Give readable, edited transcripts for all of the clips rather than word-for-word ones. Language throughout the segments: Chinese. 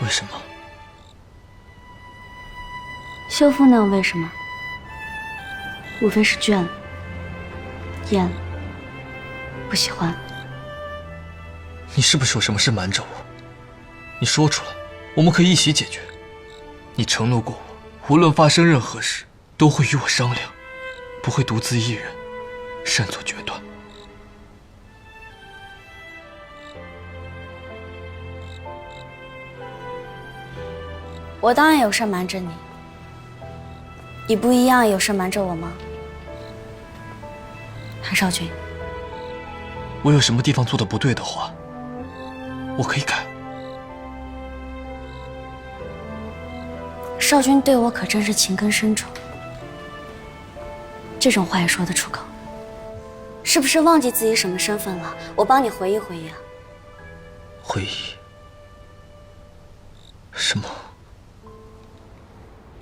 为什么？修复那样为什么？无非是倦了、厌了、不喜欢。你是不是有什么事瞒着我？你说出来，我们可以一起解决。你承诺过我，无论发生任何事，都会与我商量，不会独自一人擅作决断。我当然有事瞒着你，你不一样有事瞒着我吗？韩少君，我有什么地方做的不对的话，我可以改。少君对我可真是情根深重，这种话也说得出口，是不是忘记自己什么身份了？我帮你回忆回忆啊。回忆？什么？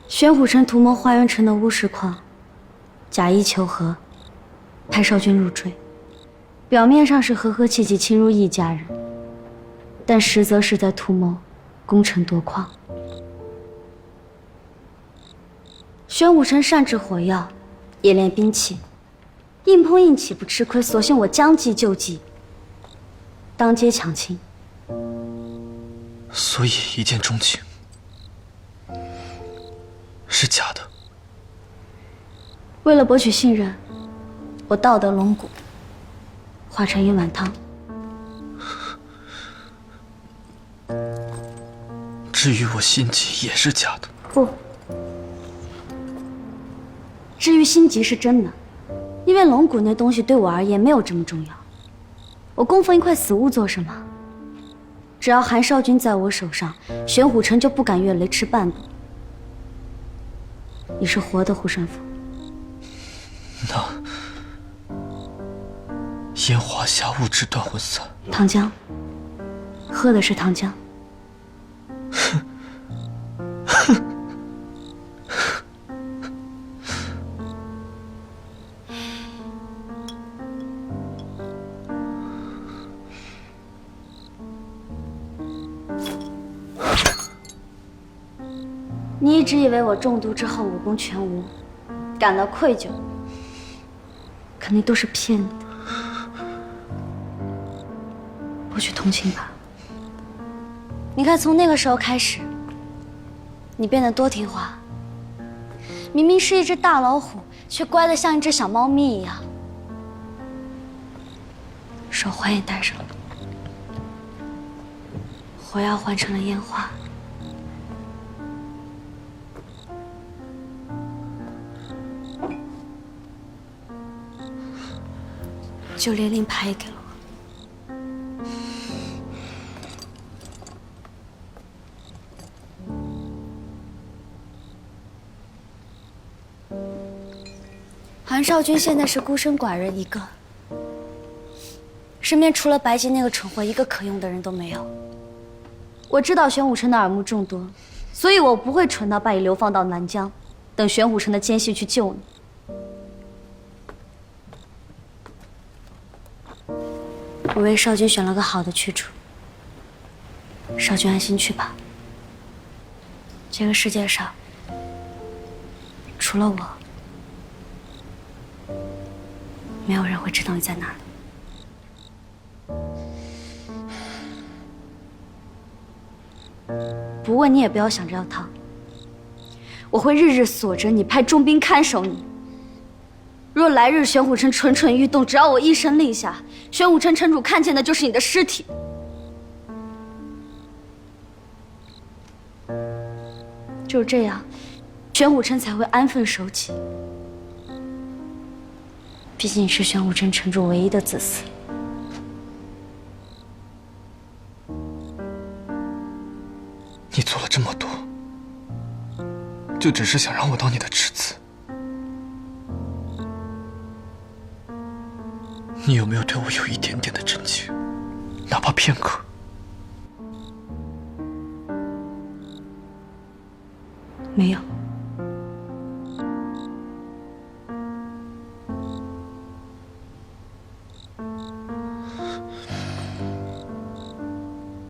玄虎城图谋花园城的巫石矿，假意求和，派少君入赘，表面上是和和气气侵入一家人，但实则是在图谋攻城夺矿。玄武城擅制火药，也练兵器，硬碰硬岂不吃亏？索性我将计就计，当街抢亲。所以一见钟情是假的。为了博取信任，我盗得龙骨，化成一碗汤。至于我心急也是假的。不，至于心急是真的，因为龙骨那东西对我而言没有这么重要。我供奉一块死物做什么？只要韩少君在我手上，玄虎城就不敢越雷池半步。你是活的护身符。那烟华霞雾之断魂散，糖浆，喝的是糖浆。你一直以为我中毒之后武功全无，感到愧疚，可那都是骗你的。我去同情吧。你看，从那个时候开始，你变得多听话。明明是一只大老虎，却乖得像一只小猫咪一样。手环也戴上了，火药换成了烟花。就连令牌也给了我。韩少君现在是孤身寡人一个，身边除了白姬那个蠢货，一个可用的人都没有。我知道玄武城的耳目众多，所以我不会蠢到把你流放到南疆，等玄武城的奸细去救你。我为少君选了个好的去处，少君安心去吧。这个世界上，除了我，没有人会知道你在哪里。不过你也不要想着要逃，我会日日锁着你，派重兵看守你。若来日玄虎城蠢蠢欲动，只要我一声令下，玄武城城主看见的就是你的尸体。只有这样，玄武城才会安分守己。毕竟你是玄武城城主唯一的子嗣。你做了这么多，就只是想让我当你的侄子？你有没有对我有一点点的真情，哪怕片刻？没有。